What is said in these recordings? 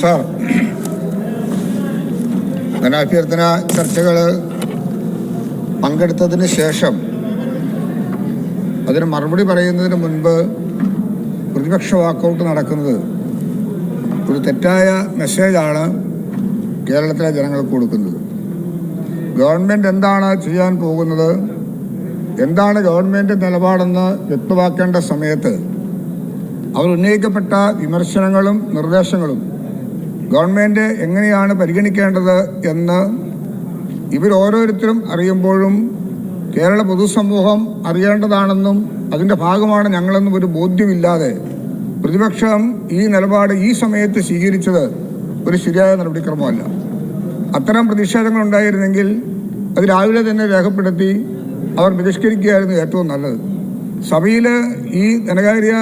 Sir, ധനാഭ്യർത്ഥന ചർച്ചകൾ പങ്കെടുത്തതിന് ശേഷം അതിന് മറുപടി പറയുന്നതിന് മുൻപ് പ്രതിപക്ഷ വാക്കൗട്ട് നടക്കുന്നത് ഒരു തെറ്റായ മെസ്സേജാണ് കേരളത്തിലെ ജനങ്ങൾക്ക് കൊടുക്കുന്നത്. ഗവൺമെൻറ് എന്താണ് ചെയ്യാൻ പോകുന്നത്, എന്താണ് ഗവൺമെൻറ് നിലപാടെന്ന് വ്യക്തമാക്കേണ്ട സമയത്ത് അവർ ഉന്നയിക്കപ്പെട്ട വിമർശനങ്ങളും നിർദ്ദേശങ്ങളും ഗവൺമെൻറ് എങ്ങനെയാണ് പരിഗണിക്കേണ്ടത് എന്ന് ഇവരോരോരുത്തരും അറിയുമ്പോഴും കേരള പൊതുസമൂഹം അറിയേണ്ടതാണെന്നും അതിൻ്റെ ഭാഗമാണ് ഞങ്ങളെന്നും ഒരു ബോധ്യമില്ലാതെ പ്രതിപക്ഷം ഈ നിലപാട് ഈ സമയത്ത് സ്വീകരിച്ചത് ഒരു ശരിയായ നടപടിക്രമമല്ല. അത്തരം പ്രതിഷേധങ്ങളുണ്ടായിരുന്നെങ്കിൽ അത് രാവിലെ തന്നെ രേഖപ്പെടുത്തി അവർ ബഹിഷ്കരിക്കുകയായിരുന്നു ഏറ്റവും നല്ലത്. സഭയിൽ ഈ ധനകാര്യ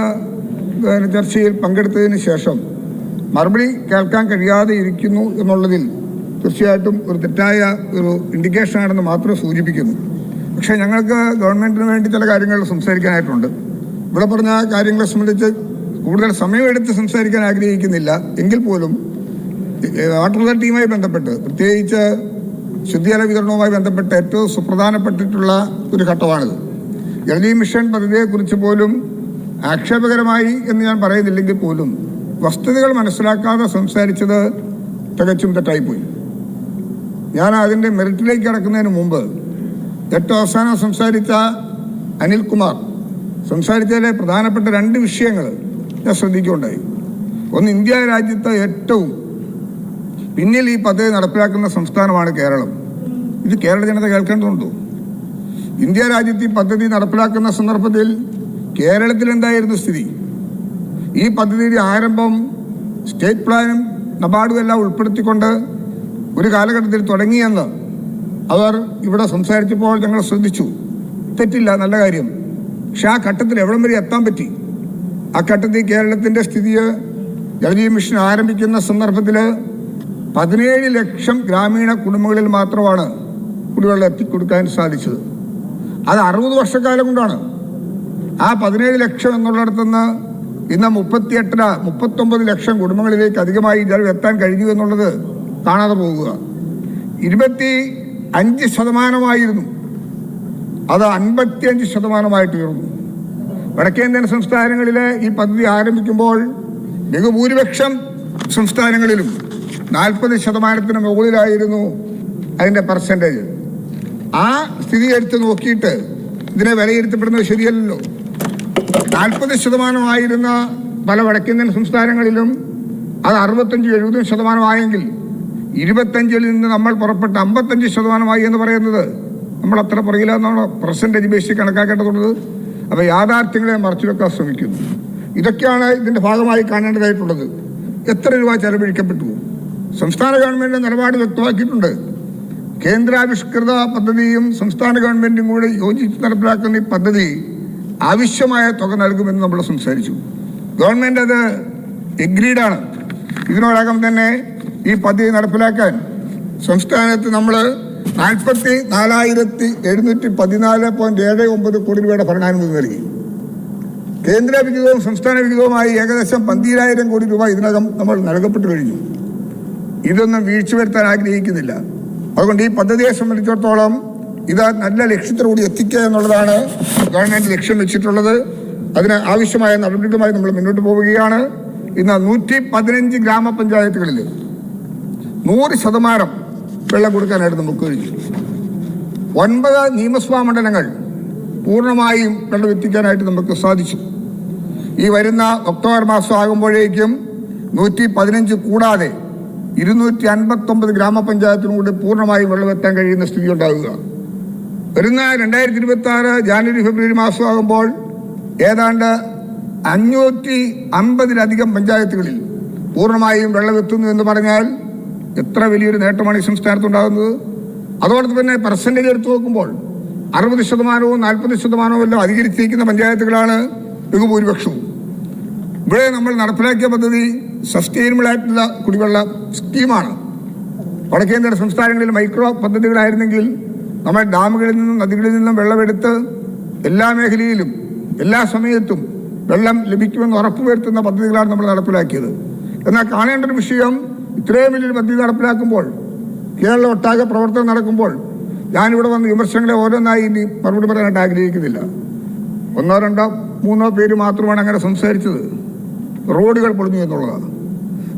ചർച്ചയിൽ പങ്കെടുത്തതിന് ശേഷം മറുപടി കേൾക്കാൻ കഴിയാതെ ഇരിക്കുന്നു എന്നുള്ളതിൽ തീർച്ചയായിട്ടും ഒരു തെറ്റായ ഒരു ഇൻഡിക്കേഷനാണെന്ന് മാത്രം സൂചിപ്പിക്കുന്നു. പക്ഷേ ഞങ്ങൾക്ക് ഗവൺമെൻറ്റിന് വേണ്ടി ചില കാര്യങ്ങൾ സംസാരിക്കാനായിട്ടുണ്ട്. ഇവിടെ പറഞ്ഞ കാര്യങ്ങളെ സംബന്ധിച്ച് കൂടുതൽ സമയമെടുത്ത് സംസാരിക്കാൻ ആഗ്രഹിക്കുന്നില്ല. എങ്കിൽ പോലും വാട്ടർ അതോറിറ്റിയുമായി ബന്ധപ്പെട്ട്, പ്രത്യേകിച്ച് ശുദ്ധജല വിതരണവുമായി ബന്ധപ്പെട്ട് ഏറ്റവും സുപ്രധാനപ്പെട്ടിട്ടുള്ള ഒരു ഘട്ടമാണിത്. ജലജീവൻ മിഷൻ പദ്ധതിയെക്കുറിച്ച് പോലും ആക്ഷേപകരമായി എന്ന് ഞാൻ പറയുന്നില്ലെങ്കിൽ പോലും വസ്തുതകൾ മനസ്സിലാക്കാതെ സംസാരിച്ചത് തികച്ചും തെറ്റായിപ്പോയി. ഞാൻ അതിൻ്റെ മെറിറ്റിലേക്ക് കടക്കുന്നതിന് മുമ്പ് ഏറ്റവും അവസാനം സംസാരിച്ച അനിൽകുമാർ സംസാരിച്ചതിലെ പ്രധാനപ്പെട്ട രണ്ട് വിഷയങ്ങൾ ഞാൻ ശ്രദ്ധിക്കുകയുണ്ടായി. ഒന്ന്, ഇന്ത്യ രാജ്യത്ത് ഏറ്റവും പിന്നിൽ ഈ പദ്ധതി നടപ്പിലാക്കുന്ന സംസ്ഥാനമാണ് കേരളം. ഇത് കേരള ജനത കേൾക്കേണ്ടതുണ്ടോ? ഇന്ത്യ രാജ്യത്ത് ഈ പദ്ധതി നടപ്പിലാക്കുന്ന സന്ദർഭത്തിൽ കേരളത്തിൽ എന്തായിരുന്നു സ്ഥിതി? ഈ പദ്ധതിയുടെ ആരംഭം സ്റ്റേറ്റ് പ്ലാനും നബാർഡും എല്ലാം ഉൾപ്പെടുത്തിക്കൊണ്ട് ഒരു കാലഘട്ടത്തിൽ തുടങ്ങിയെന്ന് അവർ ഇവിടെ സംസാരിച്ചപ്പോൾ ഞങ്ങൾ ശ്രദ്ധിച്ചു. തെറ്റില്ല, നല്ല കാര്യം. പക്ഷെ ആ ഘട്ടത്തിൽ എവിടം വരെ എത്താൻ പറ്റി? ആ ഘട്ടത്തിൽ കേരളത്തിൻ്റെ സ്ഥിതി, ജലജീവൻ മിഷൻ ആരംഭിക്കുന്ന സന്ദർഭത്തിൽ 17 ലക്ഷം ഗ്രാമീണ കുടുംബങ്ങളിൽ മാത്രമാണ് കുടിവെള്ളം എത്തിക്കൊടുക്കാൻ സാധിച്ചത്. അത് 60 വർഷക്കാലം കൊണ്ടാണ്. ആ 17 ലക്ഷം എന്നുള്ളിടത്തുനിന്ന് ഇന്ന് 39 ലക്ഷം കുടുംബങ്ങളിലേക്ക് അധികമായി ജലം എത്താൻ കഴിഞ്ഞു എന്നുള്ളത് കാണാതെ പോകുക. 25% അത് 55% ഉയർന്നു. വടക്കേന്ത്യൻ സംസ്ഥാനങ്ങളിലെ ഈ പദ്ധതി ആരംഭിക്കുമ്പോൾ ബഹുഭൂരിപക്ഷം സംസ്ഥാനങ്ങളിലും 40% മുകളിലായിരുന്നു അതിൻ്റെ പെർസെൻറ്റേജ്. ആ സ്ഥിതി എടുത്ത് നോക്കിയിട്ട് ഇതിനെ വിലയിരുത്തപ്പെടുന്നത് ശരിയല്ലല്ലോ. 40% പല വടക്കേന്ത്യൻ സംസ്ഥാനങ്ങളിലും അത് 65-70% ആയെങ്കിൽ 25-ൽ നിന്ന് നമ്മൾ പുറപ്പെട്ട് 55% എന്ന് പറയുന്നത് നമ്മൾ അത്ര പുറകിലെന്നാണ് പെർസെൻറ്റേജ് ബേസിൽ കണക്കാക്കേണ്ടതുള്ളത്. അപ്പോൾ യാഥാർത്ഥ്യങ്ങളെ മറച്ചുവെക്കാൻ ശ്രമിക്കുന്നു. ഇതൊക്കെയാണ് ഇതിൻ്റെ ഭാഗമായി കാണേണ്ടതായിട്ടുള്ളത്. എത്ര രൂപ ചെലവഴിക്കപ്പെട്ടു? സംസ്ഥാന ഗവൺമെൻറ് നിലപാട് വ്യക്തമാക്കിയിട്ടുണ്ട്. കേന്ദ്രാവിഷ്കൃത പദ്ധതിയും സംസ്ഥാന ഗവൺമെൻറ്റും കൂടെ യോജിച്ച് നടപ്പിലാക്കുന്ന ഈ പദ്ധതി ആവശ്യമായ തുക നൽകുമെന്ന് നമ്മൾ സംസാരിച്ചു. ഗവൺമെൻറ് അത് എഗ്രീഡാണ്. ഇതിനോടകം തന്നെ ഈ പദ്ധതി നടപ്പിലാക്കാൻ സംസ്ഥാനത്ത് നമ്മൾ 44,714.79 കോടി രൂപയുടെ ഭരണാനുമതി നൽകി. കേന്ദ്ര വിഹിതവും സംസ്ഥാന വിഹിതവുമായി ഏകദേശം 12,000 കോടി രൂപ ഇതിനകം നമ്മൾ നൽകപ്പെട്ടു കഴിഞ്ഞു. ഇതൊന്നും വീഴ്ച വരുത്താൻ ആഗ്രഹിക്കുന്നില്ല. അതുകൊണ്ട് ഈ പദ്ധതിയെ സംബന്ധിച്ചിടത്തോളം ഇത് നല്ല ലക്ഷ്യത്തോടുകൂടി എത്തിക്കുക എന്നുള്ളതാണ് ഗവൺമെൻറ് ലക്ഷ്യം വെച്ചിട്ടുള്ളത്. അതിന് ആവശ്യമായ നടപടികളുമായി നമ്മൾ മുന്നോട്ട് പോവുകയാണ്. ഇന്ന് 115 ഗ്രാമപഞ്ചായത്തുകളിൽ 100% വെള്ളം കൊടുക്കാനായിട്ട് നമുക്ക് കഴിഞ്ഞു. 9 നിയമസഭാ മണ്ഡലങ്ങൾ പൂർണ്ണമായും വെള്ളം എത്തിക്കാനായിട്ട് നമുക്ക് സാധിച്ചു. ഈ വരുന്ന ഒക്ടോബർ മാസം ആകുമ്പോഴേക്കും 115 കൂടാതെ 259 ഗ്രാമപഞ്ചായത്തിനും കൂടി പൂർണ്ണമായും വെള്ളമെത്താൻ കഴിയുന്ന സ്ഥിതി ഉണ്ടാകുക. വരുന്ന 2026 ജാനുവരി ഫെബ്രുവരി മാസമാകുമ്പോൾ ഏതാണ്ട് 550-ലധികം പഞ്ചായത്തുകളിൽ പൂർണ്ണമായും വെള്ളമെത്തുന്നു എന്ന് പറഞ്ഞാൽ എത്ര വലിയൊരു നേട്ടമാണ് ഈ സംസ്ഥാനത്തുണ്ടാകുന്നത്. അതോടൊപ്പം തന്നെ പെർസെൻറ്റേജ് എടുത്തു നോക്കുമ്പോൾ 60%-വും 40%-വും എല്ലാം അധികരിച്ചിരിക്കുന്ന പഞ്ചായത്തുകളാണ് ബഹുഭൂരിപക്ഷവും. ഇവിടെ നമ്മൾ നടപ്പിലാക്കിയ പദ്ധതി സസ്റ്റൈനബിൾ ആയിട്ടുള്ള കുടിവെള്ള സ്കീമാണ്. വടക്കേന്ത്യൻ സംസ്ഥാനങ്ങളിൽ മൈക്രോ പദ്ധതികളായിരുന്നെങ്കിൽ നമ്മൾ ഡാമുകളിൽ നിന്നും നദികളിൽ നിന്നും വെള്ളമെടുത്ത് എല്ലാ മേഖലയിലും എല്ലാ സമയത്തും വെള്ളം ലഭിക്കുമെന്ന് ഉറപ്പുവരുത്തുന്ന പദ്ധതികളാണ് നമ്മൾ നടപ്പിലാക്കിയത്. എന്നാൽ കാണേണ്ട ഒരു വിഷയം, ഇത്രയും വലിയൊരു പദ്ധതി നടപ്പിലാക്കുമ്പോൾ, കേരളം ഒട്ടാകെ പ്രവർത്തനം നടക്കുമ്പോൾ, ഞാനിവിടെ വന്ന് വിമർശനങ്ങളെ ഓരോന്നായി ഇനി മറുപടി പറയാനായിട്ട് ആഗ്രഹിക്കുന്നില്ല. 1, 2, 3 പേര് മാത്രമാണ് അങ്ങനെ സംസാരിച്ചത്. റോഡുകൾ പൊളിഞ്ഞു എന്നുള്ളതാണ്.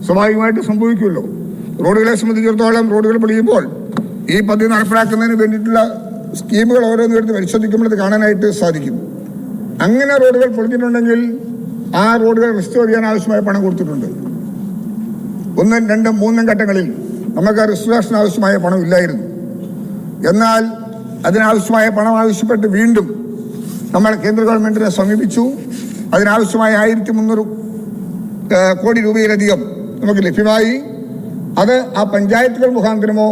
സ്വാഭാവികമായിട്ട് സംഭവിക്കുമല്ലോ. റോഡുകളെ സംബന്ധിച്ചിടത്തോളം റോഡുകൾ പൊളിയുമ്പോൾ ഈ പദ്ധതി നടപ്പിലാക്കുന്നതിന് വേണ്ടിയിട്ടുള്ള സ്കീമുകൾ ഓരോന്നും എടുത്ത് പരിശോധിക്കുമ്പോൾ ഇത് കാണാനായിട്ട് സാധിക്കും. അങ്ങനെ റോഡുകൾ പൊളിഞ്ഞിട്ടുണ്ടെങ്കിൽ ആ റോഡുകൾ റിസ്റ്റോർ ചെയ്യാൻ ആവശ്യമായ പണം കൊടുത്തിട്ടുണ്ട്. 1, 2, 3 ഘട്ടങ്ങളിൽ നമുക്ക് റിസ്റ്റോറേഷൻ ആവശ്യമായ പണം ഇല്ലായിരുന്നു. എന്നാൽ അതിനാവശ്യമായ പണം ആവശ്യപ്പെട്ട് വീണ്ടും നമ്മൾ കേന്ദ്ര ഗവൺമെന്റിനെ സമീപിച്ചു. അതിനാവശ്യമായ 1300 കോടി രൂപയിലധികം നമുക്ക് ലഭ്യമായി. അത് ആ പഞ്ചായത്തുകൾ മുഖാന്തരമോ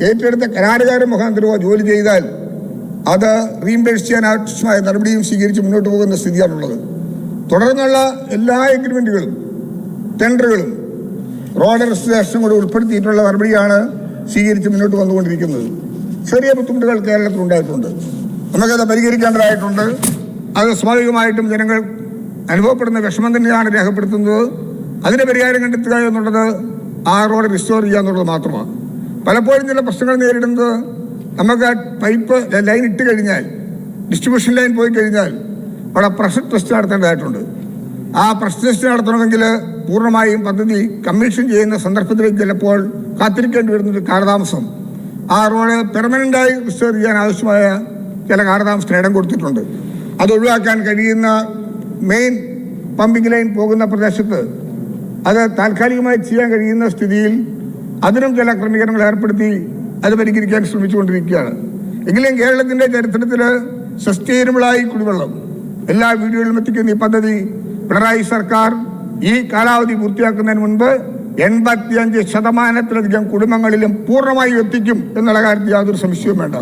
ഏറ്റെടുത്ത കരാറുകാരൻ മുഖാന്തരമോ ജോലി ചെയ്താൽ അത് റീഇംബേഴ്സ് ചെയ്യാൻ ആവശ്യമായ നടപടിയും സ്വീകരിച്ച് മുന്നോട്ട് പോകുന്ന സ്ഥിതിയാണുള്ളത്. തുടർന്നുള്ള എല്ലാ എഗ്രിമെന്റുകളും ടെൻഡറുകളും റോഡ് രജിസ്ട്രേഷനും കൂടെ ഉൾപ്പെടുത്തിയിട്ടുള്ള നടപടിയാണ് സ്വീകരിച്ച് മുന്നോട്ട് വന്നുകൊണ്ടിരിക്കുന്നത്. ചെറിയ ബുദ്ധിമുട്ടുകൾ കേരളത്തിൽ ഉണ്ടായിട്ടുണ്ട്. നമുക്കത് പരിഹരിക്കേണ്ടതായിട്ടുണ്ട്. അത് സ്വാഭാവികമായിട്ടും ജനങ്ങൾ അനുഭവപ്പെടുന്ന വിഷമം തന്നെയാണ് രേഖപ്പെടുത്തുന്നത്. അതിന് പരിഹാരം കണ്ടെത്തുക എന്നുള്ളത് ആ റോഡ് റിസ്റ്റോർ ചെയ്യുക എന്നുള്ളത് മാത്രമാണ്. പലപ്പോഴും ചില പ്രശ്നങ്ങൾ നേരിടുന്നത്, നമുക്ക് പൈപ്പ് ലൈൻ ഇട്ട് കഴിഞ്ഞാൽ, ഡിസ്ട്രിബ്യൂഷൻ ലൈൻ പോയി കഴിഞ്ഞാൽ അവിടെ പ്രഷർ ടെസ്റ്റ് നടത്തേണ്ടതായിട്ടുണ്ട്. ആ പ്രഷർ ടെസ്റ്റ് നടത്തണമെങ്കിൽ പൂർണ്ണമായും പദ്ധതി കമ്മീഷൻ ചെയ്യുന്ന സന്ദർഭത്തിലേക്ക് ചിലപ്പോൾ കാത്തിരിക്കേണ്ടി വരുന്നൊരു കാലതാമസം ആ റോഡ് പെർമനൻ്റായി റിസ്റ്റോർ ചെയ്യാൻ ആവശ്യമായ ചില കാലതാമസത്തിന് ഇടം കൊടുത്തിട്ടുണ്ട്. അത് ഒഴിവാക്കാൻ കഴിയുന്ന മെയിൻ പമ്പിംഗ് ലൈൻ പോകുന്ന പ്രദേശത്ത് അത് താൽക്കാലികമായി ചെയ്യാൻ കഴിയുന്ന സ്ഥിതിയിൽ അതിനും ചില ക്രമീകരണങ്ങൾ ഏർപ്പെടുത്തി അത് പരിഹരിക്കാൻ ശ്രമിച്ചുകൊണ്ടിരിക്കുകയാണ്. എങ്കിലും കേരളത്തിൻ്റെ ചരിത്രത്തിൽ സസ്റ്റൈനബിളായി കുടിവെള്ളം എല്ലാ വീടുകളിലും എത്തിക്കുന്ന ഈ പദ്ധതി പിണറായി സർക്കാർ ഈ കാലാവധി പൂർത്തിയാക്കുന്നതിന് മുൻപ് 85% കുടുംബങ്ങളിലും പൂർണ്ണമായി എത്തിക്കും എന്നുള്ള കാര്യത്തിൽ യാതൊരു സംശയവും വേണ്ട.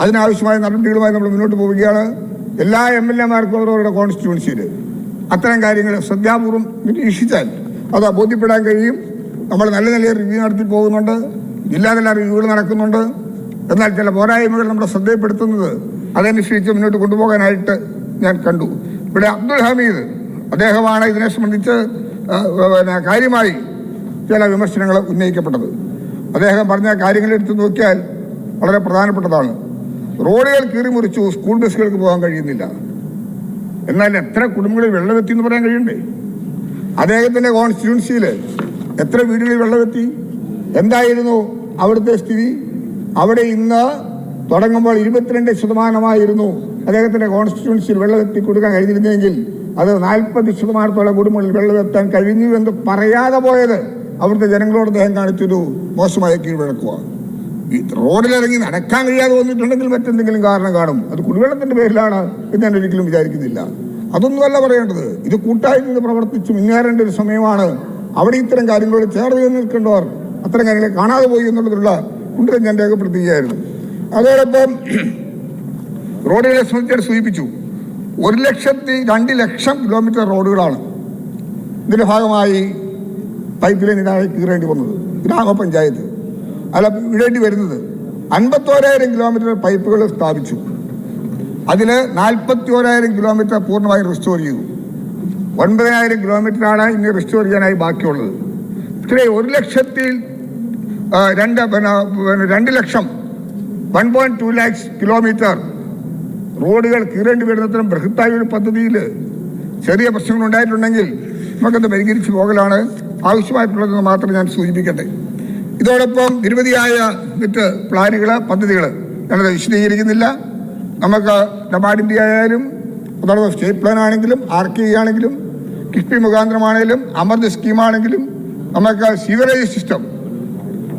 അതിനാവശ്യമായ നടപടികളുമായി നമ്മൾ മുന്നോട്ട് പോവുകയാണ്. എല്ലാ MLA-മാർക്കും അവരവരുടെ കോൺസ്റ്റിറ്റ്യുവൻസിയിൽ അത്തരം കാര്യങ്ങൾ ശ്രദ്ധാപൂർവം നിരീക്ഷിച്ചാൽ അത് ബോധ്യപ്പെടാൻ കഴിയും. നമ്മൾ നല്ല നിലയിൽ റിവ്യൂ നടത്തി പോകുന്നുണ്ട്. ജില്ലാതല റിവ്യൂകൾ നടക്കുന്നുണ്ട്. എന്നാൽ ചില പോരായ്മകൾ നമ്മുടെ ശ്രദ്ധയിൽപ്പെടുത്തുന്നത് അതനുസരിച്ച് മുന്നോട്ട് കൊണ്ടുപോകാനായിട്ട് ഞാൻ കണ്ടു. ഇവിടെ അബ്ദുൽ ഹമീദ് അദ്ദേഹമാണ് ഇതിനെ സംബന്ധിച്ച് കാര്യമായി ചില വിമർശനങ്ങൾ ഉന്നയിക്കപ്പെട്ടത്. അദ്ദേഹം പറഞ്ഞ കാര്യങ്ങൾ എടുത്തു നോക്കിയാൽ വളരെ പ്രധാനപ്പെട്ടതാണ്. റോഡുകൾ കീറി മുറിച്ചു, സ്കൂൾ ബസ്സുകൾക്ക് പോകാൻ കഴിയുന്നില്ല. എന്നാൽ എത്ര കുടുംബങ്ങളിൽ വെള്ളമെത്തി എന്ന് പറയാൻ കഴിയണ്ടേ? അദ്ദേഹത്തിൻ്റെ കോൺസ്റ്റിറ്റ്യുവൻസിയിൽ എത്ര വീടുകളിൽ വെള്ളമെത്തി? എന്തായിരുന്നു അവിടുത്തെ സ്ഥിതി? അവിടെ ഇന്ന് തുടങ്ങുമ്പോൾ 22% അദ്ദേഹത്തിൻ്റെ കോൺസ്റ്റിറ്റ്യുവൻസിയിൽ വെള്ളമെത്തി കൊടുക്കാൻ കഴിഞ്ഞിരുന്നെങ്കിൽ അത് 40% കുടുംബങ്ങളിൽ വെള്ളമെത്താൻ കഴിഞ്ഞു എന്ന് പറയാതെ പോയത് അവിടുത്തെ ജനങ്ങളോട് അദ്ദേഹം കാണിച്ചൊരു മോശമായ കീഴ്വഴക്കമാണ്. ഈ റോഡിലിറങ്ങി നടക്കാൻ കഴിയാതെ വന്നിട്ടുണ്ടെങ്കിൽ മറ്റെന്തെങ്കിലും കാരണം കാണും. അത് കുടിവെള്ളത്തിൻ്റെ പേരിലാണ് എന്ന് ഞാൻ ഒരിക്കലും വിചാരിക്കുന്നില്ല. അതൊന്നുമല്ല പറയേണ്ടത്. ഇത് കൂട്ടായി നിന്ന് പ്രവർത്തിച്ച് മുന്നേറേണ്ട ഒരു സമയമാണ്. അവിടെ ഇത്തരം കാര്യങ്ങളോട് ചേർന്ന് നിൽക്കേണ്ടവർ അത്തരം കാര്യങ്ങളെ കാണാതെ പോയി എന്നുള്ളതിലുള്ള കുണ്ടം ഞാൻ രേഖപ്പെടുത്തുകയായിരുന്നു. അതോടൊപ്പം റോഡുകളെ സംബന്ധിച്ച് സൂചിപ്പിച്ചു. 1,02 ലക്ഷം കിലോമീറ്റർ റോഡുകളാണ് ഇതിൻ്റെ ഭാഗമായി പൈപ്പ് ലൈൻ ഇതായി കീറേണ്ടി വന്നത്. ഗ്രാമപഞ്ചായത്ത് അല്ല ഇടേണ്ടി വരുന്നത് 51,000 കിലോമീറ്റർ പൈപ്പുകൾ സ്ഥാപിച്ചു. അതിൽ 41,000 കിലോമീറ്റർ പൂർണ്ണമായി റിസ്റ്റോർ ചെയ്തു. 9,000 കിലോമീറ്ററാണ് ഇനി റിസ്റ്റോർ ചെയ്യാനായി ബാക്കിയുള്ളത്. ഇത്രയും 2 ലക്ഷം 1.2 lakhs കിലോമീറ്റർ റോഡുകൾ കീറേണ്ടി വരുന്നതിനും ബൃഹത്തായ ഒരു പദ്ധതിയിൽ ചെറിയ പ്രശ്നങ്ങൾ ഉണ്ടായിട്ടുണ്ടെങ്കിൽ നമുക്കത് പരിഹരിച്ച് പോകലാണ് ആവശ്യമായിട്ടുള്ളതെന്ന് മാത്രം ഞാൻ സൂചിപ്പിക്കട്ടെ. ഇതോടൊപ്പം നിരവധിയായ മറ്റ് പ്ലാനുകൾ, പദ്ധതികൾ ഞാനത് വിശദീകരിക്കുന്നില്ല. നമുക്ക് നബാർഡിൻ്റെ ആയാലും അതോടൊപ്പം സ്റ്റേറ്റ് പ്ലാൻ ആണെങ്കിലും RKE ആണെങ്കിലും കിഫ്ബി മുഖാന്തരമാണെങ്കിലും അമൃത് സ്കീമാണെങ്കിലും നമുക്ക് സീവറേജ് സിസ്റ്റം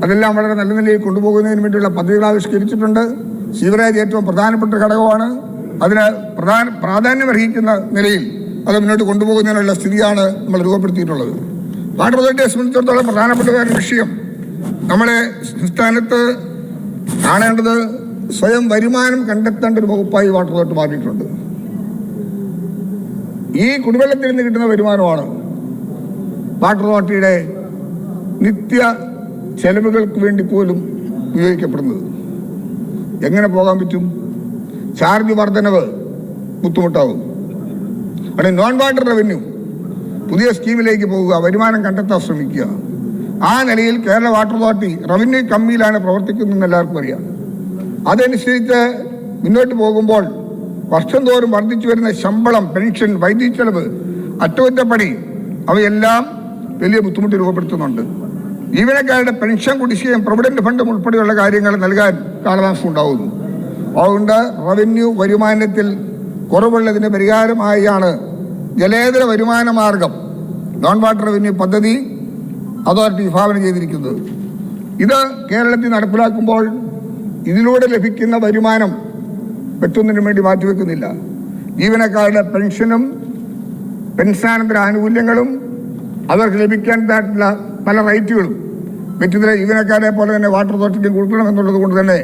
അതെല്ലാം വളരെ നല്ല നിലയിൽ കൊണ്ടുപോകുന്നതിന് വേണ്ടിയുള്ള പദ്ധതികൾ ആവിഷ്കരിച്ചിട്ടുണ്ട്. സീവറേജ് ഏറ്റവും പ്രധാനപ്പെട്ട ഘടകമാണ്. അതിന് പ്രാധാന്യമർഹിക്കുന്ന നിലയിൽ അത് മുന്നോട്ട് കൊണ്ടുപോകുന്നതിനുള്ള സ്ഥിതിയാണ് നമ്മൾ രൂപപ്പെടുത്തിയിട്ടുള്ളത്. വാട്ടർ അതോറിറ്റിയെ സംബന്ധിച്ചിടത്തോളം പ്രധാനപ്പെട്ട ഒരു വിഷയം നമ്മുടെ സംസ്ഥാനത്ത് കാണേണ്ടത് സ്വയം വരുമാനം കണ്ടെത്തേണ്ട ഒരു വകുപ്പായി വാട്ടർ അതോറിറ്റി മാറിയിട്ടുണ്ട്. ഈ കുടിവെള്ളത്തിൽ നിന്ന് കിട്ടുന്ന വരുമാനമാണ് വാട്ടർ അതോറിറ്റിയുടെ നിത്യ ചെലവുകൾക്ക് വേണ്ടി പോലും ഉപയോഗിക്കപ്പെടുന്നത്. എങ്ങനെ പോകാൻ പറ്റും? ചാർജ് വർധനവ് ബുദ്ധിമുട്ടാവും. അവിടെ നോൺ വാട്ടർ റവന്യൂ പുതിയ സ്കീമിലേക്ക് പോവുക, വരുമാനം കണ്ടെത്താൻ ശ്രമിക്കുക. ആ നിലയിൽ കേരള വാട്ടർ അതോറിറ്റി റവന്യൂ കമ്മിയിലാണ് പ്രവർത്തിക്കുന്നതെന്ന് എല്ലാവർക്കും അറിയാം. അതനുസരിച്ച് മുന്നോട്ട് പോകുമ്പോൾ വർഷം തോറും വർദ്ധിച്ചു വരുന്ന ശമ്പളം, പെൻഷൻ, വൈദ്യുതി ചെലവ്, അറ്റകുറ്റപ്പണി അവയെല്ലാം വലിയ ബുദ്ധിമുട്ട് രൂപപ്പെടുത്തുന്നുണ്ട്. ജീവനക്കാരുടെ പെൻഷൻ കുടിശ്ശികയും പ്രൊവിഡന്റ് ഫണ്ടും ഉൾപ്പെടെയുള്ള കാര്യങ്ങൾ നൽകാൻ കാലതാമസം ഉണ്ടാകുന്നു. അതുകൊണ്ട് റവന്യൂ വരുമാനത്തിൽ കുറവുള്ളതിന് പരിഹാരമായാണ് ജലേതര വരുമാന മാർഗം നോൺ വാട്ടർ റവന്യൂ പദ്ധതി അതോറിറ്റി വിഭാവനം ചെയ്തിരിക്കുന്നത്. ഇത് കേരളത്തിൽ നടപ്പിലാക്കുമ്പോൾ ഇതിലൂടെ ലഭിക്കുന്ന വരുമാനം മറ്റൊന്നിനും വേണ്ടി മാറ്റിവെക്കുന്നില്ല. ജീവനക്കാരുടെ പെൻഷനും പെൻഷനാനന്തര ആനുകൂല്യങ്ങളും അവർക്ക് ലഭിക്കേണ്ടതായിട്ടുള്ള പല റൈറ്റുകളും മറ്റിതര ജീവനക്കാരെ പോലെ തന്നെ വാട്ടർ അതോറിറ്റിക്കും കൊടുക്കണമെന്നുള്ളത് കൊണ്ട് തന്നെ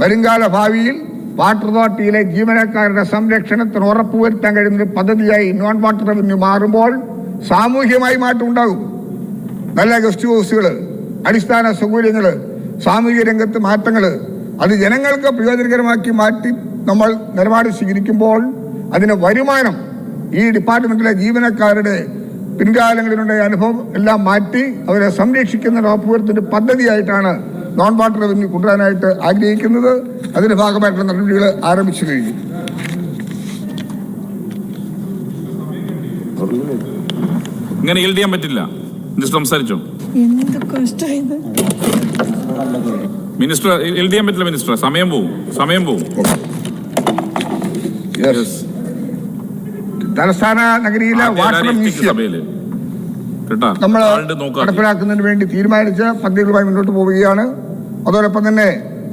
വരുംകാല ഭാവിയിൽ വാട്ടർ അതോറിറ്റിയിലെ ജീവനക്കാരുടെ സംരക്ഷണത്തിന് ഉറപ്പുവരുത്താൻ കഴിയുന്ന പദ്ധതിയായി നോൺ വാട്ടർ റവന്യൂ മാറുമ്പോൾ സാമൂഹ്യമായി മാറ്റം ഉണ്ടാകും. നല്ല ഗസ്റ്റ് ഹൗസുകൾ, അടിസ്ഥാന സൗകര്യങ്ങൾ, സാമൂഹിക രംഗത്ത് മാറ്റങ്ങൾ, അത് ജനങ്ങൾക്ക് പ്രയോജനകരമാക്കി മാറ്റി നമ്മൾ നിലപാട് സ്വീകരിക്കുമ്പോൾ അതിന് വരുമാനം ഈ ഡിപ്പാർട്ട്മെന്റിലെ ജീവനക്കാരുടെ പിൻകാലങ്ങളിലുണ്ടായ അനുഭവം എല്ലാം മാറ്റി അവരെ സംരക്ഷിക്കുന്ന ഉറപ്പുവരുത്തുന്ന പദ്ധതിയായിട്ടാണ് നോൺ വാട്ടർ റവന്യൂ കൊണ്ടുവരാനായിട്ട് ആഗ്രഹിക്കുന്നത്. അതിന്റെ ഭാഗമായിട്ടുള്ള നടപടികൾ ആരംഭിച്ചു കഴിഞ്ഞു. ഇങ്ങനെ എൽ ചെയ്യാൻ പറ്റില്ല. സംസാരിച്ചോ മിനിസ്റ്റർ, എൽ ചെയ്യാൻ പറ്റില്ല മിനിസ്റ്റർ, സമയം പോവും. തലസ്ഥാന നഗരിയിലെ വാട്ടർ മ്യൂസിയം നമ്മൾ നടപ്പിലാക്കുന്നതിന് വേണ്ടി തീരുമാനിച്ച പദ്ധതികളുമായി മുന്നോട്ട് പോവുകയാണ്. അതോടൊപ്പം തന്നെ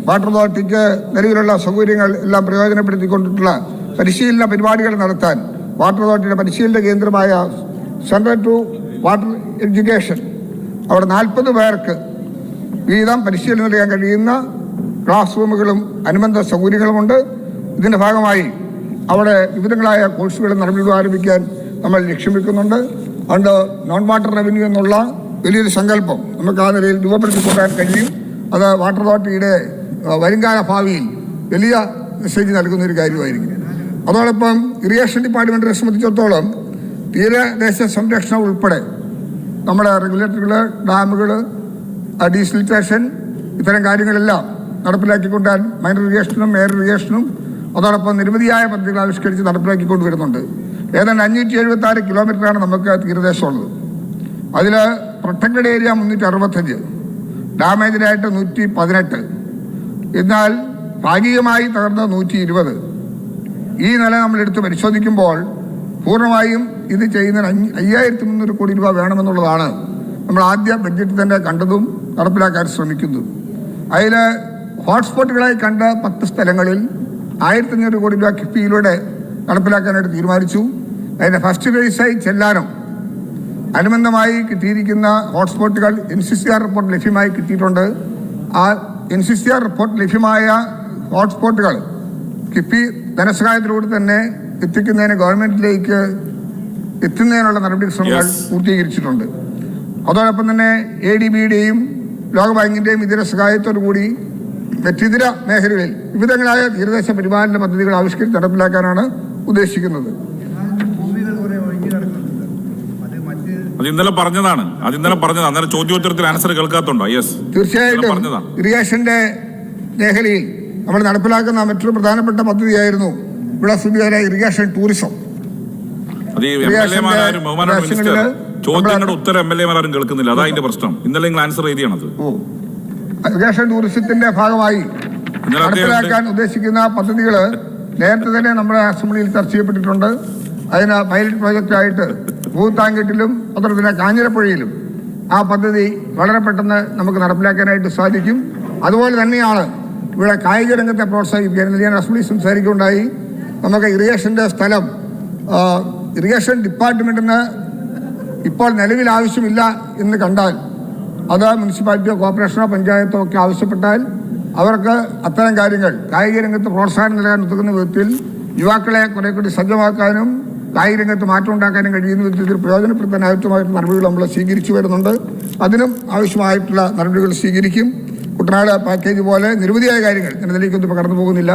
വാട്ടർ അതോറിറ്റിക്ക് നിലവിലുള്ള സൗകര്യങ്ങൾ എല്ലാം പ്രയോജനപ്പെടുത്തിക്കൊണ്ടിട്ടുള്ള പരിശീലന പരിപാടികൾ നടത്താൻ വാട്ടർ അതോറിറ്റിയുടെ പരിശീലന കേന്ദ്രമായ സെന്റർ ടു വാട്ടർ എഡ്യൂക്കേഷൻ അവിടെ 40 പേർക്ക് വീതം പരിശീലനം നൽകാൻ കഴിയുന്ന ക്ലാസ് റൂമുകളും അനുബന്ധ സൗകര്യങ്ങളുമുണ്ട്. ഇതിന്റെ ഭാഗമായി അവിടെ വിവിധങ്ങളായ കോഴ്സുകളും നടപടികളും ആരംഭിക്കാൻ നമ്മൾ ലക്ഷ്യം വെക്കുന്നുണ്ട്. അതുകൊണ്ട് നോൺ വാട്ടർ റവന്യൂ എന്നുള്ള വലിയൊരു സങ്കല്പം നമുക്ക് ആ നിലയിൽ രൂപപ്പെടുത്തിക്കൊണ്ടാൻ കഴിയും. അത് വാട്ടർ അതോറിറ്റിയുടെ വരുംകാല ഭാവിയിൽ വലിയ മെസ്സേജ് നൽകുന്ന ഒരു കാര്യമായിരിക്കും. അതോടൊപ്പം ഇറിഗേഷൻ ഡിപ്പാർട്ട്മെന്റിനെ സംബന്ധിച്ചിടത്തോളം തീരദേശ സംരക്ഷണം ഉൾപ്പെടെ നമ്മുടെ റെഗുലേറ്ററുകൾ, ഡാമുകൾ, ഡീസലിറ്റേഷൻ ഇത്തരം കാര്യങ്ങളെല്ലാം നടപ്പിലാക്കിക്കൊണ്ടാൻ മൈനർ ഇറിഗേഷനും മേജർ ഇറിഗേഷനും അതോടൊപ്പം നിരവധിയായ പദ്ധതികൾ ആവിഷ്കരിച്ച് നടപ്പിലാക്കിക്കൊണ്ടുവരുന്നുണ്ട്. ഏതാണ്ട് 576 കിലോമീറ്ററാണ് നമുക്ക് തീരദേശമുള്ളത്. അതിൽ പ്രൊട്ടക്റ്റഡ് ഏരിയ 365, ഡാമേജിലായിട്ട് 118, എന്നാൽ ഭാഗികമായി തകർന്ന 120. ഈ നില നമ്മളെടുത്ത് പരിശോധിക്കുമ്പോൾ പൂർണ്ണമായും ഇത് ചെയ്യുന്നതിന് 5300 കോടി രൂപ വേണമെന്നുള്ളതാണ് നമ്മൾ ആദ്യ ബഡ്ജറ്റിൽ തന്നെ കണ്ടതും നടപ്പിലാക്കാൻ ശ്രമിക്കുന്നതും. അതിൽ ഹോട്ട്സ്പോട്ടുകളായി കണ്ട 10 സ്ഥലങ്ങളിൽ 1500 കോടി രൂപ കിഫ്ബിയിലൂടെ നടപ്പിലാക്കാനായിട്ട് തീരുമാനിച്ചു. അതിൻ്റെ ഫസ്റ്റ് ഫേസായി ചെല്ലാനം അനുബന്ധമായി കിട്ടിയിരിക്കുന്ന ഹോട്ട്സ്പോട്ടുകൾ NCCR റിപ്പോർട്ട് ലഭ്യമായി കിട്ടിയിട്ടുണ്ട്. ആ NCCR റിപ്പോർട്ട് ലഭ്യമായ ഹോട്ട്സ്പോട്ടുകൾ കിഫ്ബി ധനസഹായത്തിലൂടെ തന്നെ എത്തിക്കുന്നതിന് ഗവൺമെന്റിലേക്ക് എത്തുന്നതിനുള്ള നടപടി ശ്രമങ്ങൾ പൂർത്തീകരിച്ചിട്ടുണ്ട്. അതോടൊപ്പം തന്നെ ADB-യുടെയും ലോകബാങ്കിന്റെയും ഇതര സഹായത്തോടു കൂടി മറ്റിതര മേഖലകളിൽ വിവിധങ്ങളായ തീരദേശ പരിപാലന പദ്ധതികൾ ആവിഷ്കരിച്ച് നടപ്പിലാക്കാനാണ് ഉദ്ദേശിക്കുന്നത്. അത് ഇന്നലെ പറഞ്ഞതാണ്. അന്നേരം ചോദ്യോത്തരത്തിൽ ആൻസർ കേൾക്കാത്തുണ്ടോ? തീർച്ചയായിട്ടും ഇറിഗേഷന്റെ മേഖലയിൽ നമ്മൾ നടപ്പിലാക്കുന്ന മറ്റൊരു പ്രധാനപ്പെട്ട പദ്ധതിയായിരുന്നു ഇവിടെ സ്ഥിതിയായ ഇറിഗേഷൻ ടൂറിസം. ചോദ്യങ്ങളുടെ ഉത്തരം MLA-മാരും കേൾക്കുന്നില്ല. അതാ അതിന്റെ പ്രശ്നം. ഇന്നലെ നിങ്ങൾ ആൻസർ ചെയ്യണത്. ഇറിഗേഷൻ ടൂറിസത്തിന്റെ ഭാഗമായി നടപ്പിലാക്കാൻ ഉദ്ദേശിക്കുന്ന പദ്ധതികൾ നേരത്തെ തന്നെ നമ്മുടെ അസംബ്ലിയിൽ ചർച്ച ചെയ്യപ്പെട്ടിട്ടുണ്ട്. അതിന് പൈലറ്റ് പ്രോജക്റ്റായിട്ട് ഭൂത്താങ്കെട്ടിലും അതുപോലെ തന്നെ കാഞ്ഞിരപ്പുഴയിലും ആ പദ്ധതി വളരെ പെട്ടെന്ന് നമുക്ക് നടപ്പിലാക്കാനായിട്ട് സാധിക്കും. അതുപോലെ തന്നെയാണ് ഇവിടെ കായിക രംഗത്തെ പ്രോത്സാഹിപ്പിക്കാൻ ഞാൻ അസംബ്ലിയിൽ സംസാരിക്കുകയുണ്ടായി. നമുക്ക് ഇറിഗേഷൻ്റെ സ്ഥലം ഇറിഗേഷൻ ഡിപ്പാർട്ട്മെൻറ്റിന് ഇപ്പോൾ നിലവിൽ ആവശ്യമില്ല എന്ന് കണ്ടാൽ അത് മുനിസിപ്പാലിറ്റിയോ കോർപ്പറേഷനോ പഞ്ചായത്തോ ഒക്കെ ആവശ്യപ്പെട്ടാൽ അവർക്ക് അത്തരം കാര്യങ്ങൾ കായിക രംഗത്ത് പ്രോത്സാഹനം നൽകാൻ ഉതകുന്ന വിധത്തിൽ യുവാക്കളെ കുറെ കൂടി സജ്ജമാക്കാനും കായിക രംഗത്ത് മാറ്റം ഉണ്ടാക്കാനും കഴിയുന്ന വിധത്തിൽ പ്രയോജനപ്പെടുത്താൻ ആവശ്യമായിട്ടുള്ള നടപടികൾ നമ്മൾ സ്വീകരിച്ചു വരുന്നുണ്ട്. അതിനും ആവശ്യമായിട്ടുള്ള നടപടികൾ സ്വീകരിക്കും. കുട്ടനാട് പാക്കേജ് പോലെ നിരവധിയായ കാര്യങ്ങൾ ഇതിലേക്കൊന്നും ഇപ്പോൾ കടന്നു പോകുന്നില്ല.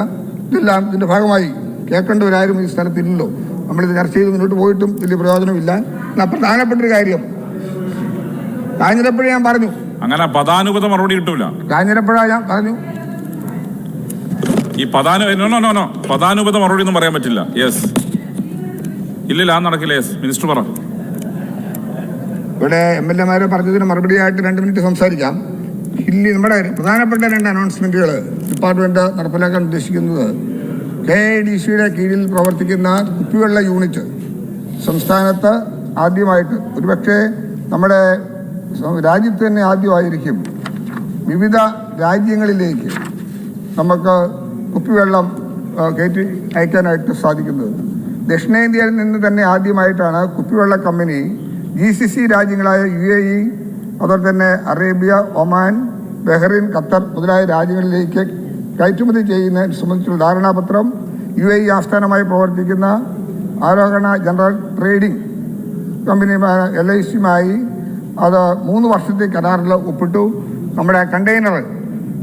ഇതെല്ലാം ഇതിൻ്റെ ഭാഗമായി കേൾക്കേണ്ടവരാരും ഈ സ്ഥലത്തില്ലല്ലോ. നമ്മളിത് ചർച്ച ചെയ്ത് മുന്നോട്ട് പോയിട്ടും വലിയ പ്രയോജനമില്ല. പ്രധാനപ്പെട്ട ഒരു കാര്യം കാഞ്ഞിരപ്പുഴ ഞാൻ പറഞ്ഞു. അങ്ങനെ പദാനുപത മറുപടി കിട്ടൂല. കാഞ്ഞിരപ്പുഴ ഞാൻ പറഞ്ഞു. ഈ പദാനുപത മറുപടി ഒന്നും പറയാൻ പറ്റില്ല. യെസ്, ഇല്ലില്ല, ആ നടക്കില്ല. യെസ്, മിനിസ്റ്റർ പറ. ഇവിടെ MLA പറഞ്ഞതിന് മറുപടിയായിട്ട് 2 മിനിറ്റ് സംസാരിക്കാം. നമ്മുടെ പ്രധാനപ്പെട്ട 2 അനൗൺസ്മെന്റുകൾ ഡിപ്പാർട്ട്മെന്റ് നടപ്പിലാക്കാൻ ഉദ്ദേശിക്കുന്നത് KIDCയുടെ കീഴിൽ പ്രവർത്തിക്കുന്ന കുപ്പിവെള്ള യൂണിറ്റ് സംസ്ഥാനത്ത് ആദ്യമായിട്ട്, ഒരുപക്ഷെ നമ്മുടെ രാജ്യത്ത് തന്നെ ആദ്യമായിരിക്കും, വിവിധ രാജ്യങ്ങളിലേക്ക് നമുക്ക് കുപ്പിവെള്ളം കയറ്റി അയക്കാനായിട്ട് സാധിക്കുന്നത്. ദക്ഷിണേന്ത്യയിൽ നിന്ന് തന്നെ ആദ്യമായിട്ടാണ് കുപ്പിവെള്ള കമ്പനി GCC രാജ്യങ്ങളായ UAE, അതുപോലെ തന്നെ അറേബ്യ, ഒമാൻ, ബഹ്റൈൻ, ഖത്തർ മുതലായ രാജ്യങ്ങളിലേക്ക് കയറ്റുമതി ചെയ്യുന്നതിനെ സംബന്ധിച്ചുള്ള ധാരണാപത്രം UAE ആസ്ഥാനമായി പ്രവർത്തിക്കുന്ന ആരോഹണ ജനറൽ ട്രേഡിംഗ് കമ്പനിയുമായ LICയുമായി അത് 3 വർഷത്തെ കരാറിൽ ഒപ്പിട്ടു. നമ്മുടെ കണ്ടെയ്നർ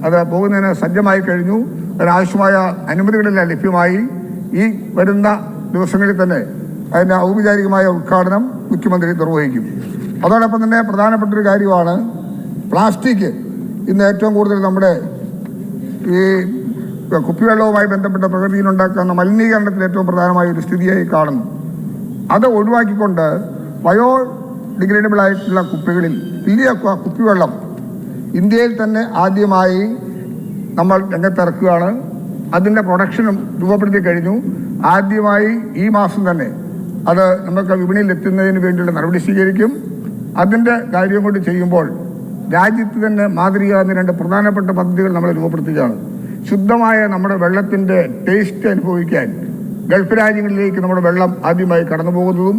അത് പോകുന്നതിന് സജ്ജമായി കഴിഞ്ഞു. അതിനാവശ്യമായ അനുമതികളെല്ലാം ലഭ്യമായി. ഈ വരുന്ന ദിവസങ്ങളിൽ തന്നെ അതിൻ്റെ ഔപചാരികമായ ഉദ്ഘാടനം മുഖ്യമന്ത്രി നിർവഹിക്കും. അതോടൊപ്പം തന്നെ പ്രധാനപ്പെട്ടൊരു കാര്യമാണ് പ്ലാസ്റ്റിക്. ഇന്ന് ഏറ്റവും കൂടുതൽ നമ്മുടെ ഈ കുപ്പിവെള്ളവുമായി ബന്ധപ്പെട്ട പ്രകൃതിയിലുണ്ടാക്കുന്ന മലിനീകരണത്തിൽ ഏറ്റവും പ്രധാനമായ ഒരു സ്ഥിതിയായി കാണുന്നു. അത് ഒഴിവാക്കിക്കൊണ്ട് ബയോഡിഗ്രേഡബിൾ ആയിട്ടുള്ള കുപ്പികളിൽ വലിയ കുപ്പിവെള്ളം ഇന്ത്യയിൽ തന്നെ ആദ്യമായി നമ്മൾ രംഗത്തിറക്കുകയാണ്. അതിൻ്റെ പ്രൊഡക്ഷനും രൂപപ്പെടുത്തി കഴിഞ്ഞു. ആദ്യമായി ഈ മാസം തന്നെ അത് നമുക്ക് വിപണിയിൽ എത്തുന്നതിന് വേണ്ടിയുള്ള നടപടി സ്വീകരിക്കും. അതിൻ്റെ കാര്യം കൊണ്ട് ചെയ്യുമ്പോൾ രാജ്യത്ത് തന്നെ മാതൃകയാകുന്ന 2 പ്രധാനപ്പെട്ട പദ്ധതികൾ നമ്മൾ രൂപപ്പെടുത്തുകയാണ്. ശുദ്ധമായ നമ്മുടെ വെള്ളത്തിൻ്റെ ടേസ്റ്റ് അനുഭവിക്കാൻ ഗൾഫ് രാജ്യങ്ങളിലേക്ക് നമ്മുടെ വെള്ളം ആദ്യമായി കടന്നു പോകുന്നതും,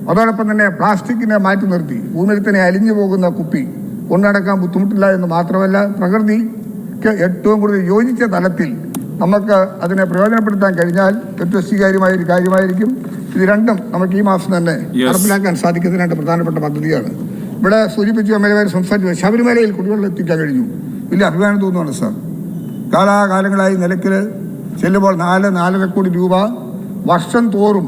അതോടൊപ്പം തന്നെ പ്ലാസ്റ്റിക്കിനെ മാറ്റി നിർത്തി ഭൂമിയിൽ തന്നെ അലിഞ്ഞു പോകുന്ന കുപ്പി കൊണ്ടടക്കാൻ ബുദ്ധിമുട്ടില്ല എന്ന് മാത്രമല്ല, പ്രകൃതിക്ക് ഏറ്റവും കൂടുതൽ യോജിച്ച തലത്തിൽ നമുക്ക് അതിനെ പ്രയോജനപ്പെടുത്താൻ കഴിഞ്ഞാൽ ഏറ്റവും സ്വീകാര്യമായ ഒരു കാര്യമായിരിക്കും. ഇത് രണ്ടും നമുക്ക് ഈ മാസം തന്നെ നടപ്പിലാക്കാൻ സാധിക്കുന്ന 2 പ്രധാനപ്പെട്ട പദ്ധതിയാണ്. ഇവിടെ സൂചിപ്പിച്ചു MLA സംസാരിച്ചു, ശബരിമലയിൽ കുടിവെള്ളം എത്തിക്കാൻ കഴിഞ്ഞു. വലിയ അഭിമാനം തോന്നുവാണ് സാർ. കാലാകാലങ്ങളായി നിലയ്ക്കൽ ചെല്ലുമ്പോൾ 4-4.5 കോടി രൂപ വർഷം തോറും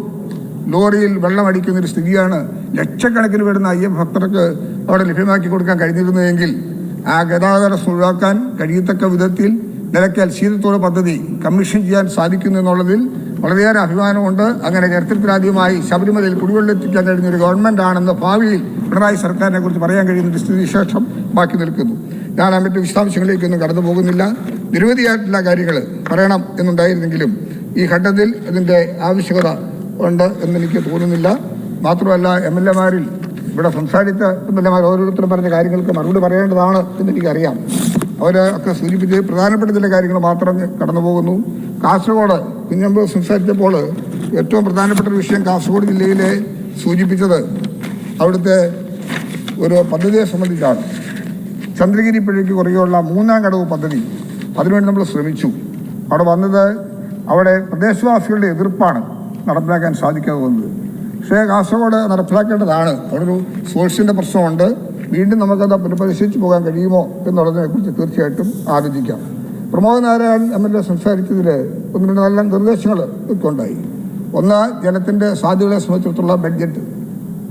ലോറിയിൽ വെള്ളം അടിക്കുന്നൊരു സ്ഥിതിയാണ്. ലക്ഷക്കണക്കിന് വരുന്ന അയ്യപ്പ ഭക്തർക്ക് അവിടെ ലഭ്യമാക്കി കൊടുക്കാൻ കഴിഞ്ഞിരുന്നതെങ്കിൽ ആ ഗതാഗതം ഒഴിവാക്കാൻ കഴിയത്തക്ക വിധത്തിൽ നിലയ്ക്കൽ ശീതത്തോട് പദ്ധതി കമ്മീഷൻ ചെയ്യാൻ സാധിക്കുന്നു എന്നുള്ളതിൽ വളരെയേറെ അഭിമാനമുണ്ട്. അങ്ങനെ ചരിത്രത്തിലാദ്യമായി ശബരിമലയിൽ കുടിവെള്ളം എത്തിക്കാൻ കഴിഞ്ഞൊരു ഗവൺമെൻറ് ആണെന്ന് ഭാവിയിൽ പിണറായി സർക്കാരിനെ കുറിച്ച് പറയാൻ കഴിയുന്ന സ്ഥിതിവിശേഷം ബാക്കി നിൽക്കുന്നു. ഞാൻ മറ്റു വിശദാംശങ്ങളിലേക്കൊന്നും കടന്നു പോകുന്നില്ല. നിരവധിയായിട്ടുള്ള കാര്യങ്ങൾ പറയണം എന്നുണ്ടായിരുന്നെങ്കിലും ഈ ഘട്ടത്തിൽ ഇതിൻ്റെ ആവശ്യകത ഉണ്ട് എന്നെനിക്ക് തോന്നുന്നില്ല. മാത്രമല്ല MLA ഇവിടെ സംസാരിച്ച MLA ഓരോരുത്തരും പറഞ്ഞ കാര്യങ്ങൾക്ക് മറുപടി പറയേണ്ടതാണ് എന്നെനിക്കറിയാം. അവരൊക്കെ സൂചിപ്പിച്ച് പ്രധാനപ്പെട്ട ചില കാര്യങ്ങൾ മാത്രം കടന്നു പോകുന്നു. കാസർഗോഡ് കുഞ്ഞമ്പ് സംസാരിച്ചപ്പോൾ ഏറ്റവും പ്രധാനപ്പെട്ട ഒരു വിഷയം കാസർഗോഡ് ജില്ലയിലെ സൂചിപ്പിച്ചത് അവിടുത്തെ ഒരു പദ്ധതിയെ സംബന്ധിച്ചാണ്. ചന്ദ്രഗിരി പുഴയ്ക്ക് കുറുകെയുള്ള 3ാം കടവ് പദ്ധതി. അതിനുവേണ്ടി നമ്മൾ ശ്രമിച്ചു. അവിടെ വന്നത് അവിടെ പ്രദേശവാസികളുടെ എതിർപ്പാണ് നടപ്പിലാക്കാൻ സാധിക്കാതെ വന്നത്. പക്ഷേ കാസർഗോഡ് നടപ്പിലാക്കേണ്ടതാണ്. അവിടെ ഒരു സോഴ്സിൻ്റെ പ്രശ്നമുണ്ട്. വീണ്ടും നമുക്കത് പുനഃപരിശീലിച്ച് പോകാൻ കഴിയുമോ എന്നുള്ളതിനെക്കുറിച്ച് തീർച്ചയായിട്ടും ആലോചിക്കാം. പ്രമോദ് നാരായൺ MLA സംസാരിച്ചതിൽ 1-2 നല്ല നിർദ്ദേശങ്ങൾ ഒക്കെ ഉണ്ടായി. ഒന്ന്, ജലത്തിൻ്റെ സാധ്യതകളെ സംബന്ധിച്ചിടത്തുള്ള ബഡ്ജറ്റ്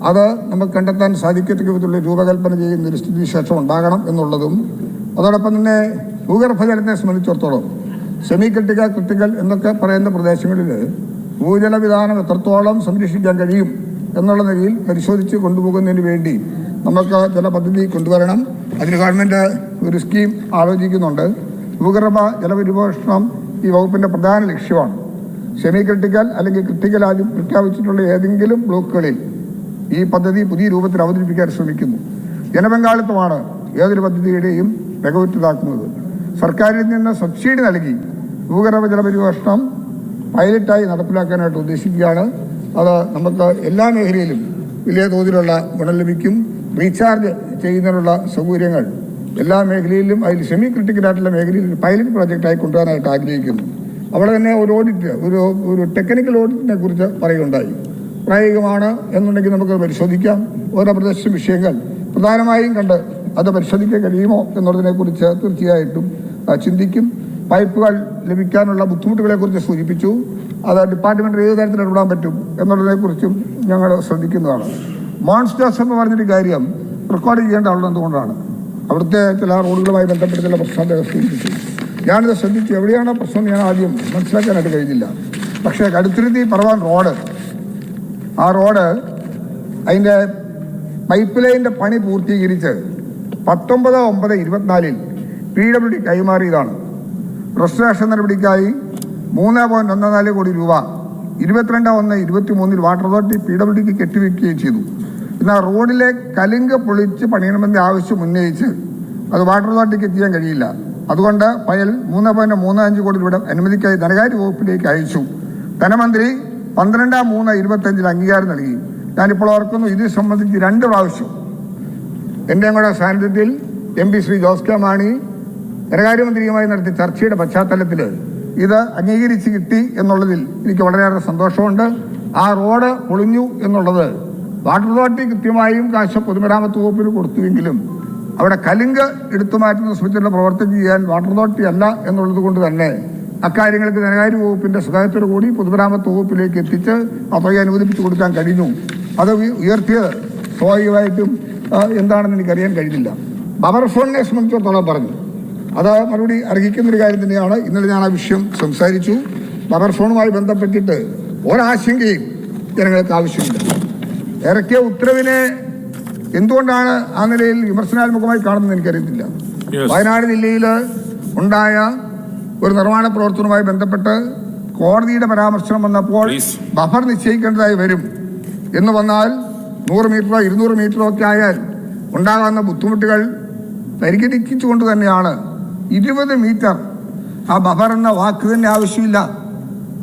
അത് നമുക്ക് കണ്ടെത്താൻ സാധിക്കത്തക്ക വിധത്തിലുള്ള രൂപകൽപ്പന ചെയ്യുന്നൊരു സ്ഥിതിവിശേഷം ഉണ്ടാകണം എന്നുള്ളതും, അതോടൊപ്പം തന്നെ ഭൂഗർഭജലത്തെ സംബന്ധിച്ചിടത്തോളം സെമി ക്രിട്ടിക്കൽ എന്നൊക്കെ പറയുന്ന പ്രദേശങ്ങളിൽ ഭൂജല വിധാനം എത്രത്തോളം സംരക്ഷിക്കാൻ കഴിയും എന്നുള്ള നിലയിൽ പരിശോധിച്ച് കൊണ്ടുപോകുന്നതിന് വേണ്ടി നമുക്ക് ചില പദ്ധതി കൊണ്ടുവരണം. അതിന് ഗവൺമെൻറ് ഒരു സ്കീം ആലോചിക്കുന്നുണ്ട്. ഭൂഗർഭ ജലപരിപോഷണം ഈ വകുപ്പിൻ്റെ പ്രധാന ലക്ഷ്യമാണ്. സെമി ക്രിട്ടിക്കൽ അല്ലെങ്കിൽ ക്രിട്ടിക്കൽ ആദ്യം പ്രഖ്യാപിച്ചിട്ടുള്ള ഏതെങ്കിലും ബ്ലോക്കുകളിൽ ഈ പദ്ധതി പുതിയ രൂപത്തിൽ അവതരിപ്പിക്കാൻ ശ്രമിക്കുന്നു. ജനപങ്കാളിത്തമാണ് ഏതൊരു പദ്ധതിയുടെയും മികവുറ്റതാക്കുന്നത്. സർക്കാരിൽ നിന്ന് സബ്സിഡി നൽകി ഭൂഗർഭ ജലപരിപോഷണം പൈലറ്റായി നടപ്പിലാക്കാനായിട്ട് ഉദ്ദേശിക്കുകയാണ്. അത് നമുക്ക് എല്ലാ മേഖലയിലും വലിയ തോതിലുള്ള ഗുണം ലഭിക്കും. റീചാർജ് ചെയ്യുന്നതിനുള്ള സൗകര്യങ്ങൾ എല്ലാ മേഖലയിലും, അതിൽ സെമി ക്രിട്ടിക്കലായിട്ടുള്ള മേഖലയിൽ പൈലറ്റ് പ്രോജക്റ്റായി കൊണ്ടുവരാനായിട്ട് ആഗ്രഹിക്കുന്നു. അവിടെ തന്നെ ഒരു ഓഡിറ്റ്, ഒരു ടെക്നിക്കൽ ഓഡിറ്റിനെ കുറിച്ച് പറയുകയുണ്ടായി. പ്രായോഗികമാണ് എന്നുണ്ടെങ്കിൽ നമുക്ക് പരിശോധിക്കാം. ഓരോ പ്രദേശ വിഷയങ്ങൾ പ്രധാനമായും കണ്ട് അത് പരിശോധിക്കാൻ കഴിയുമോ എന്നുള്ളതിനെക്കുറിച്ച് തീർച്ചയായിട്ടും ചിന്തിക്കും. പൈപ്പുകൾ ലഭിക്കാനുള്ള ബുദ്ധിമുട്ടുകളെക്കുറിച്ച് സൂചിപ്പിച്ചു. അത് ഡിപ്പാർട്ട്മെൻറ്റ് ഏത് തരത്തിൽ ഇടപെടാൻ പറ്റും എന്നുള്ളതിനെക്കുറിച്ചും ഞങ്ങൾ ശ്രദ്ധിക്കുന്നതാണ്. മോൺസ്റ്റേഴ്സ് എന്ന് പറഞ്ഞൊരു കാര്യം റെക്കോർഡ് ചെയ്യേണ്ട ആളുടെ എന്തുകൊണ്ടാണ്? അവിടുത്തെ ചില റോഡുകളുമായി ബന്ധപ്പെട്ട ചില പ്രശ്നം സൂചിപ്പിച്ചു. ഞാനിത് ശ്രദ്ധിച്ചു. എവിടെയാണോ പ്രശ്നം ഞാൻ ആദ്യം മനസ്സിലാക്കാനായിട്ട് കഴിഞ്ഞില്ല. പക്ഷേ കടുത്തുരുത്തി പറവാൻ റോഡ്, ആ റോഡ് അതിൻ്റെ പൈപ്പ് ലൈനിൻ്റെ പണി പൂർത്തീകരിച്ച് 19/9/24 PWD കൈമാറിയതാണ്. റെസ്റ്റോറേഷൻ നടപടിക്കായി 3.14 കോടി രൂപ 22/1/23 വാട്ടർ അതോറിറ്റി PWDക്ക് കെട്ടിവെക്കുകയും ചെയ്തു. എന്നാൽ റോഡിലെ കലുങ്ക് പൊളിച്ച് പണിയണമെന്ന ആവശ്യം ഉന്നയിച്ച് അത് വാട്ടർ അതോറിറ്റിക്ക് എത്തിക്കാൻ കഴിയില്ല. അതുകൊണ്ട് ഫയൽ 3.35 കോടി രൂപ അനുമതിക്കായി ധനകാര്യ വകുപ്പിലേക്ക് അയച്ചു. ധനമന്ത്രി 12/3/25 അംഗീകാരം നൽകി. ഞാനിപ്പോൾ ഓർക്കുന്നു, ഇത് സംബന്ധിച്ച് 2 പ്രാവശ്യം എൻ്റെയും കൂടെ സാന്നിധ്യത്തിൽ MP ശ്രീ ജോസ് കെ മാണി ധനകാര്യമന്ത്രിയുമായി നടത്തിയ ചർച്ചയുടെ പശ്ചാത്തലത്തിൽ ഇത് അംഗീകരിച്ച് കിട്ടി എന്നുള്ളതിൽ എനിക്ക് വളരെയേറെ സന്തോഷമുണ്ട്. ആ റോഡ് പൊളിഞ്ഞു എന്നുള്ളത് വാട്ടർ അതോറിറ്റി കൃത്യമായും കാശ് പൊതുമരാമത്ത് വകുപ്പിന് കൊടുത്തുവെങ്കിലും അവിടെ കലുങ്ക് എടുത്തു മാറ്റുന്ന ശ്രമിച്ചുള്ള പ്രവർത്തനം ചെയ്യാൻ വാട്ടർ അതോറിറ്റി അല്ല എന്നുള്ളത് കൊണ്ട് തന്നെ അക്കാര്യങ്ങൾക്ക് ധനകാര്യ വകുപ്പിൻ്റെ സഹായത്തോടു കൂടി പൊതുമരാമത്ത് വകുപ്പിലേക്ക് എത്തിച്ച് തുക അനുവദിപ്പിച്ചു കൊടുക്കാൻ കഴിഞ്ഞു. അത് ഉയർത്തിയത് സ്വാഭാവികമായിട്ടും എന്താണെന്ന് എനിക്കറിയാൻ കഴിഞ്ഞില്ല. ബഫർ സോണിനെ സംബന്ധിച്ചിടത്തോളം പറഞ്ഞു, അത് മറുപടി അർഹിക്കുന്നൊരു കാര്യം തന്നെയാണ്. ഇന്നലെ ഞാൻ ആ വിഷയം സംസാരിച്ചു. ബഫർ സോണുമായി ബന്ധപ്പെട്ടിട്ട് ഒരാശങ്കയും ജനങ്ങൾക്ക് ആവശ്യമില്ല. ഇറക്കിയ ഉത്തരവിനെ എന്തുകൊണ്ടാണ് ആ നിലയിൽ വിമർശനാത്മകമായി കാണുന്നത് എനിക്കറിയത്തില്ല. വയനാട് ജില്ലയിൽ ഉണ്ടായ ഒരു നിർമ്മാണ പ്രവർത്തനവുമായി ബന്ധപ്പെട്ട് കോടതിയുടെ പരാമർശനം വന്നപ്പോൾ ബഫർ നിശ്ചയിക്കേണ്ടതായി വരും എന്ന് വന്നാൽ 100 മീറ്ററോ 200 മീറ്ററോ ഒക്കെ ആയാൽ ഉണ്ടാകാവുന്ന ബുദ്ധിമുട്ടുകൾ പരിഗണിച്ചുകൊണ്ട് തന്നെയാണ് 20 മീറ്റർ ആ ബഫർ എന്ന വാക്ക് തന്നെ ആവശ്യമില്ല.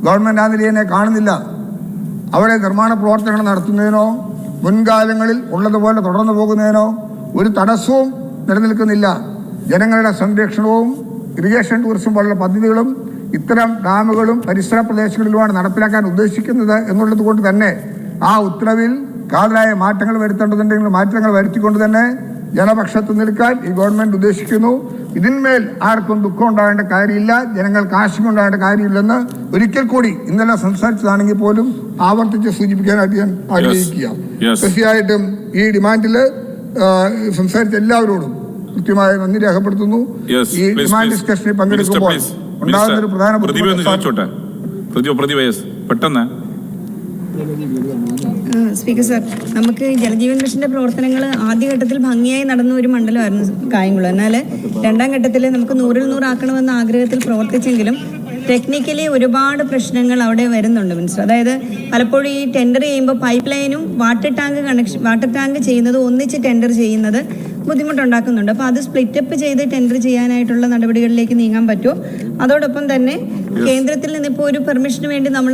ഗവൺമെൻറ് ആ നിലയെ കാണുന്നില്ല. അവിടെ നിർമ്മാണ പ്രവർത്തനങ്ങൾ നടത്തുന്നതിനോ മുൻകാലങ്ങളിൽ ഉള്ളതുപോലെ തുടർന്നു പോകുന്നതിനോ ഒരു തടസ്സവും നിലനിൽക്കുന്നില്ല. ജനങ്ങളുടെ സംരക്ഷണവും ഇറിഗേഷൻ ടൂറിസം പോലുള്ള പദ്ധതികളും ഇത്തരം ഡാമുകളും പരിസര പ്രദേശങ്ങളിലുമാണ് നടപ്പിലാക്കാൻ ഉദ്ദേശിക്കുന്നത് എന്നുള്ളത് കൊണ്ട് തന്നെ ആ ഉത്തരവിൽ കാതലായ മാറ്റങ്ങൾ വരുത്തേണ്ടതുണ്ടെങ്കിൽ മാറ്റങ്ങൾ വരുത്തിക്കൊണ്ട് തന്നെ ജനപക്ഷത്ത് നിൽക്കാൻ ഈ ഗവൺമെൻറ് ഉദ്ദേശിക്കുന്നു. ഇതിന്മേൽ ആർക്കും ദുഃഖം ഉണ്ടാകേണ്ട കാര്യമില്ല, ജനങ്ങൾക്ക് ആശങ്ക ഉണ്ടാകേണ്ട കാര്യമില്ലെന്ന് ഒരിക്കൽ കൂടി ഇന്നലെ സംസാരിച്ചതാണെങ്കിൽ പോലും ആവർത്തിച്ച് സൂചിപ്പിക്കാനായിട്ട് ഞാൻ ആഗ്രഹിക്കുക. തീർച്ചയായിട്ടും ഈ ഡിമാൻഡിൽ സംസാരിച്ച എല്ലാവരോടും കൃത്യമായ നന്ദി രേഖപ്പെടുത്തുന്നു. ഈ ഡിമാൻഡ് ഡിസ്കഷനിൽ പങ്കെടുക്കുമ്പോൾ ഉണ്ടാകുന്ന ഒരു പ്രധാന സ്പീക്കർ സാർ, നമുക്ക് ജലജീവൻ മിഷന്റെ പ്രവർത്തനങ്ങൾ ആദ്യഘട്ടത്തിൽ ഭംഗിയായി നടന്ന ഒരു മണ്ഡലമായിരുന്നു കായംകുളം. എന്നാൽ 2ാം ഘട്ടത്തിൽ നമുക്ക് 100-ൽ 100 ആക്കണമെന്ന ആഗ്രഹത്തിൽ പ്രവർത്തിച്ചെങ്കിലും ടെക്നിക്കലി ഒരുപാട് പ്രശ്നങ്ങൾ അവിടെ വരുന്നുണ്ട് മിനിസ്റ്റർ. അതായത് പലപ്പോഴും ഈ ടെൻഡർ ചെയ്യുമ്പോൾ പൈപ്പ് ലൈനും വാട്ടർ ടാങ്ക് ചെയ്യുന്നത് ഒന്നിച്ച് ടെൻഡർ ചെയ്യുന്നത് ബുദ്ധിമുട്ടുണ്ടാക്കുന്നുണ്ട്. അപ്പോൾ അത് സ്പ്ലിറ്റപ്പ് ചെയ്ത് ടെൻഡർ ചെയ്യാനായിട്ടുള്ള നടപടികളിലേക്ക് നീങ്ങാൻ പറ്റുമോ? അതോടൊപ്പം തന്നെ കേന്ദ്രത്തിൽ നിന്നിപ്പോൾ ഒരു പെർമിഷന് വേണ്ടി നമ്മൾ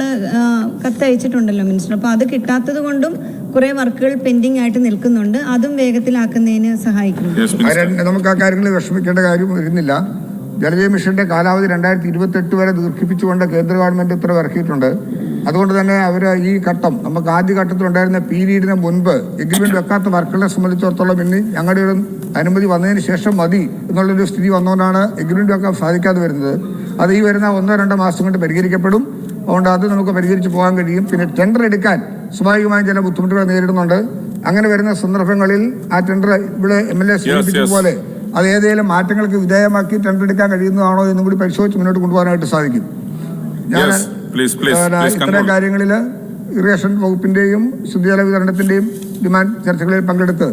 കത്തയച്ചിട്ടുണ്ടല്ലോ മിനിസ്റ്റർ. അപ്പോൾ അത് കിട്ടാത്തത് കൊണ്ടും കുറെ വർക്കുകൾ പെൻഡിങ് ആയിട്ട് നിൽക്കുന്നുണ്ട്. അതും വേഗത്തിലാക്കുന്നതിന് സഹായിക്കുന്നു. നമുക്ക് ആ കാര്യങ്ങളിൽ വിഷമിക്കേണ്ട കാര്യം വരുന്നില്ല. ജലജീവൻ മിഷന്റെ കാലാവധി 2028 വരെ ദീർഘിപ്പിച്ചുകൊണ്ട് കേന്ദ്ര ഗവൺമെന്റ് ഉത്തരവ് ഇറക്കിയിട്ടുണ്ട്. അതുകൊണ്ട് തന്നെ അവർ ഈ ഘട്ടം നമുക്ക് ആദ്യ ഘട്ടത്തിലുണ്ടായിരുന്ന പീരീഡിന് മുൻപ് എഗ്രിമെന്റ് വെക്കാത്ത വർക്കുകളെ സംബന്ധിച്ചിടത്തോളം ഇനി ഞങ്ങളുടെ ഒരു അനുമതി വന്നതിന് ശേഷം മതി എന്നുള്ളൊരു സ്ഥിതി വന്നുകൊണ്ടാണ് എഗ്രിമെന്റ് വെക്കാൻ സാധിക്കാതെ വരുന്നത്. അത് ഈ വരുന്ന 1-2 മാസം കൊണ്ട് പരിഹരിക്കപ്പെടും. അതുകൊണ്ട് അത് നമുക്ക് പരിഹരിച്ച് പോകാൻ കഴിയും. പിന്നെ ടെൻഡർ എടുക്കാൻ സ്വാഭാവികമായും ചില ബുദ്ധിമുട്ടുകൾ നേരിടുന്നുണ്ട്. അങ്ങനെ വരുന്ന സന്ദർഭങ്ങളിൽ ആ ടെൻഡർ ഇവിടെ MLA സൂചിപ്പിച്ചതുപോലെ അത് ഏതെങ്കിലും മാറ്റങ്ങൾക്ക് വിധേയമാക്കി ടെൻഡർ എടുക്കാൻ കഴിയുന്നതാണോ എന്നും കൂടി പരിശോധിച്ച് മുന്നോട്ട് കൊണ്ടുപോകാനായിട്ട് സാധിക്കും. ഞാൻ ഇത്തരം കാര്യങ്ങളിൽ ഇറിഗേഷൻ വകുപ്പിന്റെയും ശുദ്ധജല വിതരണത്തിന്റെയും ഡിമാൻഡ് ചർച്ചകളിൽ പങ്കെടുത്ത്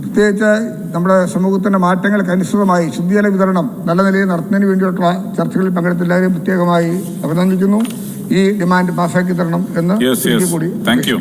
പ്രത്യേകിച്ച് നമ്മുടെ സമൂഹത്തിന്റെ മാറ്റങ്ങൾക്ക് അനുസൃതമായി ശുദ്ധജല വിതരണം നല്ല നിലയിൽ നടത്തുന്നതിന് വേണ്ടിയിട്ടുള്ള ചർച്ചകളിൽ പങ്കെടുത്ത എല്ലാവരെയും പ്രത്യേകമായി അഭിനന്ദിക്കുന്നു. ഈ ഡിമാൻഡ് പാസ്സാക്കി തരണം എന്ന് കൂടി. Thank you.